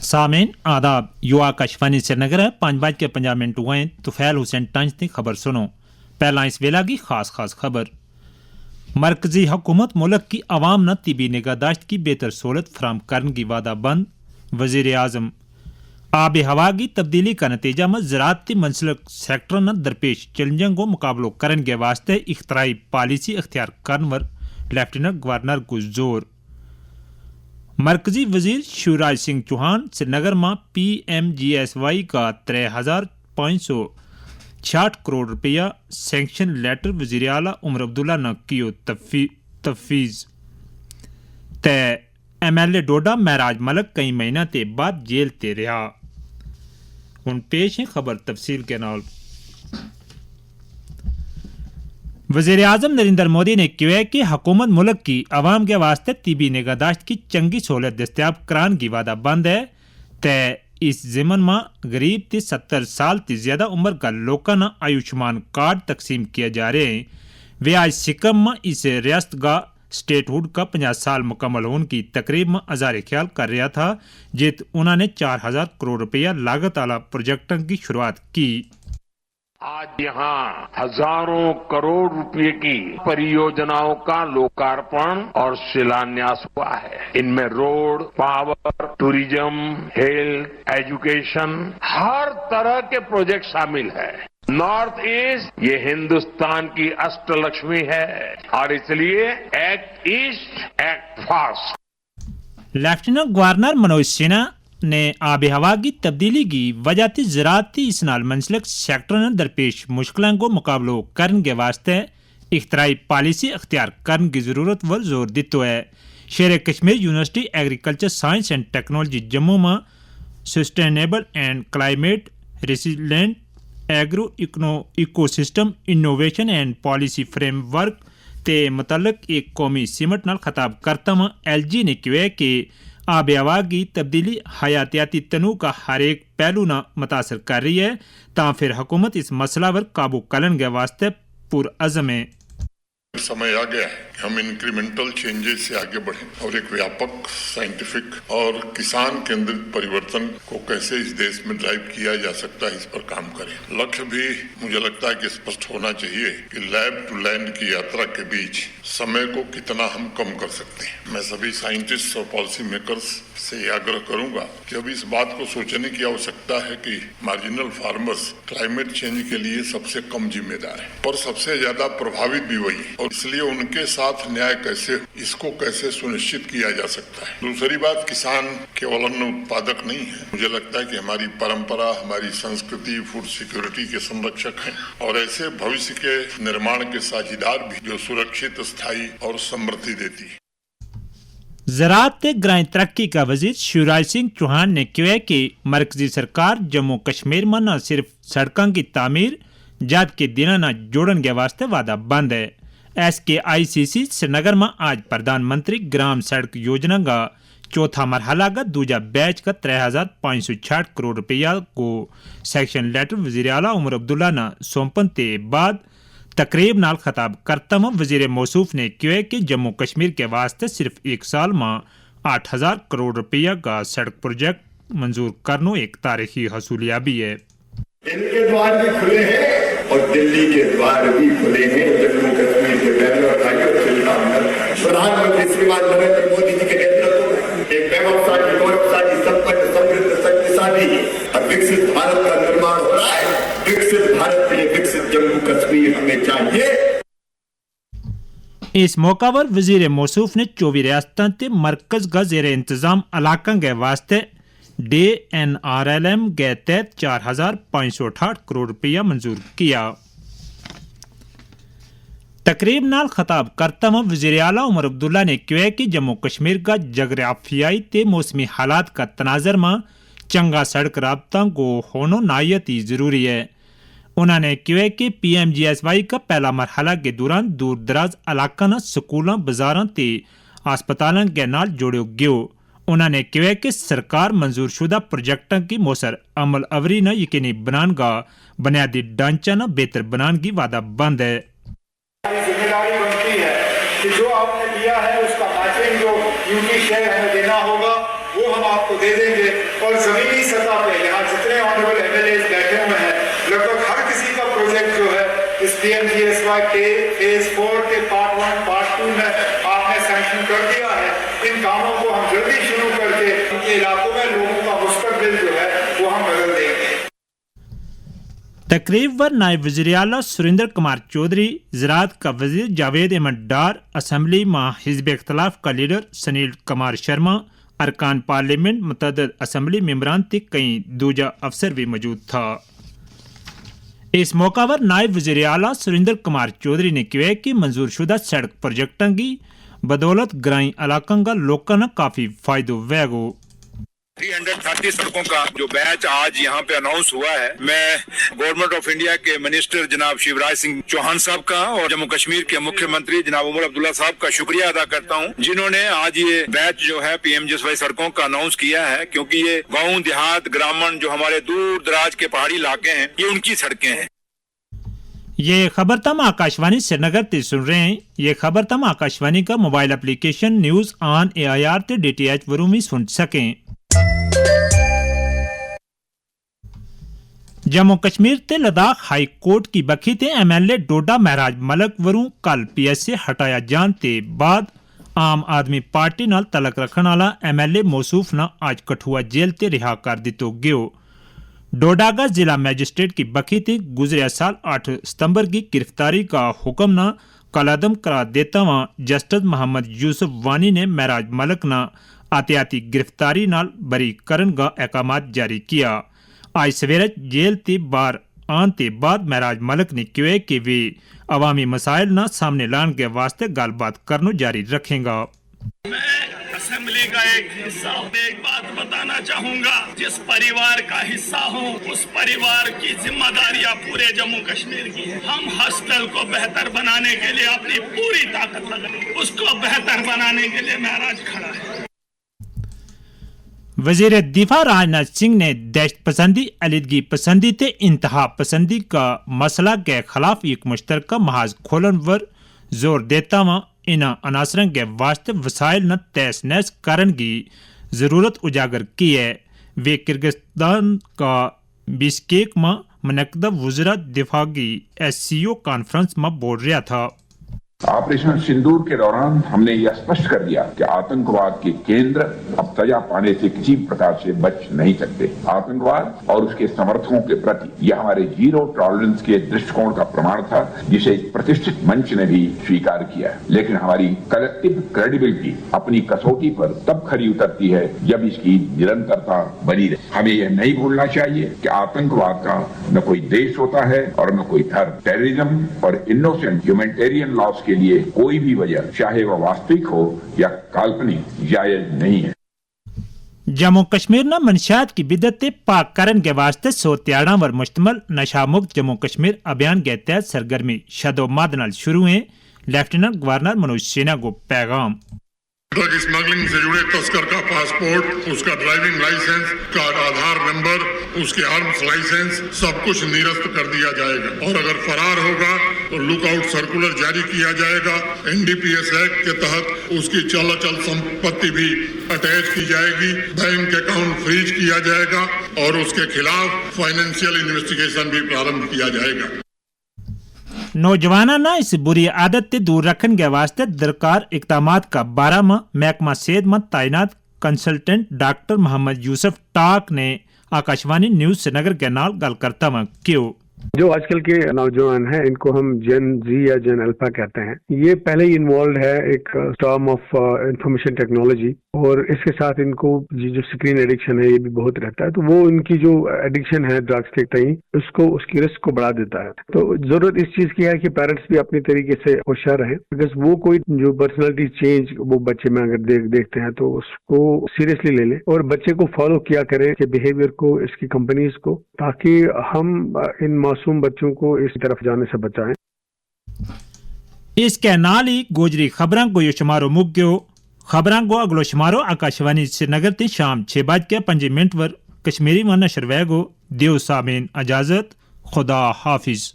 सामीन आदाब यू आकाशवाणी श्रीनगर है 5:50 हुए तुफैल हुसैन टंज की खबर सुनो। पहला इस वेला की खास खबर। मरकजी हुकूमत मुल्क की अवाम न तिबी निगाहदाश्त की बेहतर सहूलत फराम करने की वादा बंद। वजीर आजम आब हवा की तब्दीली का नतीजा में ज़राअती मंसलक सेक्टर न दरपेश चैलेंजों को मुकाबलो करने के वास्ते इख्तराई पॉलिसी अख्तियार करने पर लेफ्टिनेंट गवर्नर को जोर। मरकजी वजीर शिवराज सिंह चौहान श्रीनगर में PMGSY का 3,566 करोड़ रुपया सैंक्शन लेटर वजीर आला उमर अब्दुल्ला ने कियो तफवीज़। MLA डोडा महराज मलक कई महीना ते बाद जेल ते रहा। हुण पेश है खबर तफसील के नाल। वज़ीर आज़म नरेंद्र मोदी ने कहा कि हुकूमत मुल्क की अवाम के वास्ते तिबी निगाहदाश्त की चंगी सहूलत दस्तियाब कराने की वादा बंद है। ते इस ज़िमन में गरीब ते 70 साल ते ज्यादा उम्र का लोगों ने आयुष्मान कार्ड तकसीम किए जा रहे हैं। वे आज सिक्किम में इस रियासत का स्टेटहुड का 50 साल मुकम्मल होने की तकरीब में अज़ार ख्याल कर रहा था, जित उन्होंने 4,000 करोड़ रुपया लागत वाला प्रोजेक्टों की शुरुआत की। आज यहाँ हजारों करोड़ रुपए की परियोजनाओं का लोकार्पण और शिलान्यास हुआ है। इनमें road, power, tourism, health, education, हर तरह के प्रोजेक्ट शामिल है। नॉर्थ ईस्ट ये हिंदुस्तान की अष्टलक्ष्मी है और इसलिए act east act fast. Lieutenant governor Manoj Sinha ने आब हवा की तब्दीली की वजह से ज़राअती इसनाल मंसलक सेक्टर ने दरपेश मुश्किलों को मुकाबलो करने के वास्ते इख्तराई पॉलिसी अख्तियार करने की ज़रूरत पर जोर दिता है। Sher Kashmir university agriculture science and technology Jammu में sustainable and climate resilient agro ecosystem innovation and policy framework के मुतल्लिक एक कौमी सिमट नाल खिताब करता में LG ने कहा कि आब हवा की तब्दीली हयातियाती तनू का हर एक पहलू न मुतासर कर रही है, ता फिर हुकूमत इस मसला पर काबू करने के वास्ते पुरअज़म है। समय आ गया है कि हम इंक्रीमेंटल चेंजेस से आगे बढ़ें और एक व्यापक साइंटिफिक और किसान केंद्रित परिवर्तन को कैसे इस देश में ड्राइव किया जा सकता है, इस पर काम करें। लक्ष्य भी मुझे लगता है कि स्पष्ट होना चाहिए कि लैब टू लैंड की यात्रा के बीच समय को कितना हम कम कर सकते हैं। मैं सभी साइंटिस्ट और पॉलिसी मेकर्स से आग्रह करूंगा कि अब इस बात को सोचने की आवश्यकता है कि मार्जिनल फार्मर्स क्लाइमेट चेंज के लिए सबसे कम जिम्मेदार है और सबसे ज्यादा प्रभावित भी वही है, और इसलिए उनके साथ न्याय कैसे सुनिश्चित किया जा सकता है। दूसरी बात, किसान केवल अन्न उत्पादक नहीं है। मुझे लगता है कि हमारी परंपरा, हमारी संस्कृति फूड सिक्योरिटी के संरक्षक हैं और ऐसे भविष्य के निर्माण के साझीदार भी जो सुरक्षित, स्थायी और समृद्धि देती है। ज़राअत ग्रामीण तरक्की का वजीर शिवराज सिंह चौहान ने कहा कि मरकजी सरकार जम्मू कश्मीर में न सिर्फ सड़कों की तामीर जात के दिन न जोड़ने के वास्ते वादा बंद है। SKICC श्रीनगर में आज प्रधानमंत्री ग्राम सड़क योजना का चौथा मरहला का दूजा बैच का 3,566 करोड़ रुपया को सैंक्शन लेटर वजीर आला उमर अब्दुल्ला ने सौंपन के बाद तकरीब नाल खिताब करता में वजीर मौसूफ ने कहा कि जम्मू कश्मीर के वास्ते सिर्फ एक साल में 8,000 करोड़ रुपया का सड़क प्रोजेक्ट मंजूर करना एक तारीखी हसूलियाबी है। इनके द्वार भी खुले हैं और दिल्ली के द्वार भी खुले हैं। जम्मू कश्मीर के बहनों और भाइयों प्रधानमंत्री श्रीमान नरेंद्र मोदी जी के नेतृत्व में एक वैभवशाली, गौरवशाली, संपन्न, समृद्ध, शक्तिशाली और विकसित भारत का निर्माण हो रहा है। विकसित भारत के लिए विकसित जम्मू कश्मीर हमें चाहिए। इस मौका पर वजीर मौसूफ ने 24 रियासतों के मरकज का जेर इंतजाम इलाकों के वास्ते DNRLM के तहत 4,568 करोड़ रुपया मंजूर किया। तकरीब नाल खिताब करता में वजीर आला उमर अब्दुल्ला ने कहा कि जम्मू कश्मीर का जगराफियाई ते मौसमी हालात का तनाजर में चंगा सड़क राबता को होना नायत ही जरूरी है। उन्होंने कहा कि PMGSY का पहला मरहला के दौरान दूर दराज इलाकों स्कूलों, बाजारों ते अस्पतालों के नाल जोड़ो गयो। उन्होंने कहा कि सरकार मंजूर शुदा प्रोजेक्टों की मौसर अमल अवरी न यकीनी बनाने का बुनियादी ढांचा न बेहतर बनाने की वादा बंद है। जिम्मेदारी बनती है कि जो आपने दिया है उसका मैचिंग जो ड्यूटी शेयर हमें देना होगा वो हम आपको दे देंगे। और जमीनी सतह पे यहाँ जितने ऑनरेबल MLAs बैठे हुए हैं, लगभग हर किसी का प्रोजेक्ट जो है इस PMGSY के फेज 4 के पार्ट 1 पार्ट 2 में आपने सैंक्शन कर दिया है। इन कामों को हम जल्दी शुरू करके उनके इलाकों में लोगों का मुस्तकबिल जो है वो हम बदल देंगे। तकरीब पर नायब वज़ीर आला सुरेंद्र कुमार चौधरी, ज़राअत का वज़ीर जावेद अहमद डार, असम्बली मां हिज़्ब इख्तिलाफ का लीडर सुनील कुमार शर्मा, अरकान पार्लियामेंट, मुतअद्दिद असम्बली मेंबरान ते कई दूजा अफसर भी मौजूद था। इस मौका पर नायब वज़ीर आला सुरेंद्र कुमार चौधरी ने कहा कि मंजूर शुदा सड़क प्रोजेक्टों की बदौलत ग्रामीण इलाकों का लोगों ने काफ़ी फायदो वेगो। 330 सड़कों का जो बैच आज यहाँ पे अनाउंस हुआ है, मैं गवर्नमेंट ऑफ इंडिया के मिनिस्टर जनाब शिवराज सिंह चौहान साहब का और जम्मू कश्मीर के मुख्यमंत्री जनाब उमर अब्दुल्ला साहब का शुक्रिया अदा करता हूँ, जिन्होंने आज ये बैच जो है PMGSY सड़कों का अनाउंस किया है, क्योंकि ये गाँव देहात ग्रामीण जो हमारे दूर दराज के पहाड़ी इलाके हैं, ये उनकी सड़कें हैं। ये खबर तम आकाशवाणी श्रीनगर ते सुन रहे हैं। ये खबर तम आकाशवाणी का mobile application news on AIR ते DTH वरू भी सुन सकें। जम्मू कश्मीर ते लद्दाख हाई कोर्ट की बखी ते MLA डोडा महराज मलक वरू कल PS से हटाया जान ते बाद आम आदमी पार्टी नाल तलक रखने वाला MLA मौसूफ ना आज कठुआ जेल ते रिहा कर दितो गयो। डोडागा जिला मैजिस्ट्रेट की बखी ते गुजरिया साल 8 सितंबर की गिरफ्तारी का हुक्म ना कलादम करा देता वहाँ जस्टिस मोहम्मद यूसुफ वानी ने महराज मलक ना आतियाती गिरफ्तारी नाल बरी करन का अहकामात जारी किया। आज सवेरे जेल ते बाहर आन ते बाद महराज मलक ने कहा कि वे अवामी मसाइल ना सामने लाने के वास्ते गलबात करना जारी रखेगा। मैं असेंबली का एक हिस्सा हूँ, एक बात बताना चाहूँगा, जिस परिवार का हिस्सा हूँ उस परिवार की जिम्मेदारियाँ पूरे जम्मू कश्मीर की है। हम हॉस्टल को बेहतर बनाने के लिए अपनी पूरी ताकत लगाएंगे, उसको बेहतर बनाने के लिए महराज खड़ा है। वजीर दिफा राजनाथ सिंह ने दहशत पसंदी, अलीदगी पसंदी ते इंतहा पसंदी का मसला के खिलाफ एक मुश्तरका महाज खोलन पर जोर देता हुआ इन अनासरों के वास्ते वसाइल न तहस नहस करने की जरूरत उजागर की है। वे किर्गिस्तान का बिश्केक में मुनक्कदा वज़ीर दिफा की SCO कॉन्फ्रेंस में बोल रहा था। ऑपरेशन सिंदूर के दौरान हमने यह स्पष्ट कर दिया कि आतंकवाद के केंद्र अब सजा पाने से किसी प्रकार से बच नहीं सकते। आतंकवाद और उसके समर्थकों के प्रति यह हमारे जीरो टॉलरेंस के दृष्टिकोण का प्रमाण था, जिसे इस प्रतिष्ठित मंच ने भी स्वीकार किया है। लेकिन हमारी कलेक्टिव क्रेडिबिलिटी अपनी कसौटी पर तब खरी उतरती है जब इसकी निरंतरता बनी रहे। हमें यह नहीं भूलना चाहिए कि आतंकवाद का न कोई देश होता है और न कोई धर्म। टेररिज्म और इनोसेंट ह्यूमैनिटेरियन लॉस के लिए कोई भी वजह, चाहे वह वास्तविक हो या काल्पनिक, जायज नहीं है। जम्मू कश्मीर न मनशियात की बिदत पाक करन के वास्ते 100 त्याड़ा पर मुश्तमल नशा मुक्त जम्मू कश्मीर अभियान के तहत सरगर्मी शदोमाद नाल शुरू है। लेफ्टिनेंट गवर्नर मनोज सिन्हा को पैगाम। ड्रग स्मगलिंग से जुड़े तस्कर का पासपोर्ट, उसका ड्राइविंग लाइसेंस, का आधार नंबर, उसके आर्म्स लाइसेंस सब कुछ निरस्त कर दिया जाएगा और अगर फरार होगा तो लुकआउट सर्कुलर जारी किया जाएगा। NDPS एक्ट के तहत उसकी चल अचल संपत्ति भी अटैच की जाएगी, बैंक अकाउंट फ्रीज किया जाएगा और उसके खिलाफ फाइनेंशियल इन्वेस्टिगेशन भी प्रारंभ किया जाएगा। नौजवाना ना इस बुरी आदत से दूर रखने के वास्ते दरकार इकदामात का 12 माह महकमा सेहत में तैनात कंसल्टेंट डॉक्टर मोहम्मद यूसुफ टाक ने आकाशवाणी न्यूज श्रीनगर के नाल गल करता हुआ क्यों जो आजकल के नौजवान हैं इनको हम जेन जी या जेन अल्फा कहते हैं। ये पहले ही इन्वॉल्व है एक टर्म ऑफ इंफॉर्मेशन टेक्नोलॉजी और इसके साथ इनको जो स्क्रीन एडिक्शन है ये भी बहुत रहता है। तो वो इनकी जो एडिक्शन है ड्रग्स के तई उसको उसकी रिस्क को बढ़ा देता है। तो जरूरत इस चीज की है कि पेरेंट्स भी अपनी तरीके से होशियार रहें, बिकॉज वो कोई जो पर्सनैलिटी चेंज वो बच्चे में अगर देखते हैं तो उसको सीरियसली ले लें और बच्चे को फॉलो किया करें कि बिहेवियर को, इसकी कंपनीज को, ताकि हम इन मासूम बच्चों को इस तरफ जाने से बचाएं। इसके नाल ही गोजरी खबरां को यो शुमारो मुक्यो खबरां को अगलो शुमारो आकाशवाणी श्रीनगर ते शाम 6:05 पर कश्मीरी में नशर वेगो। देव सामीन इजाजत, खुदा हाफिज।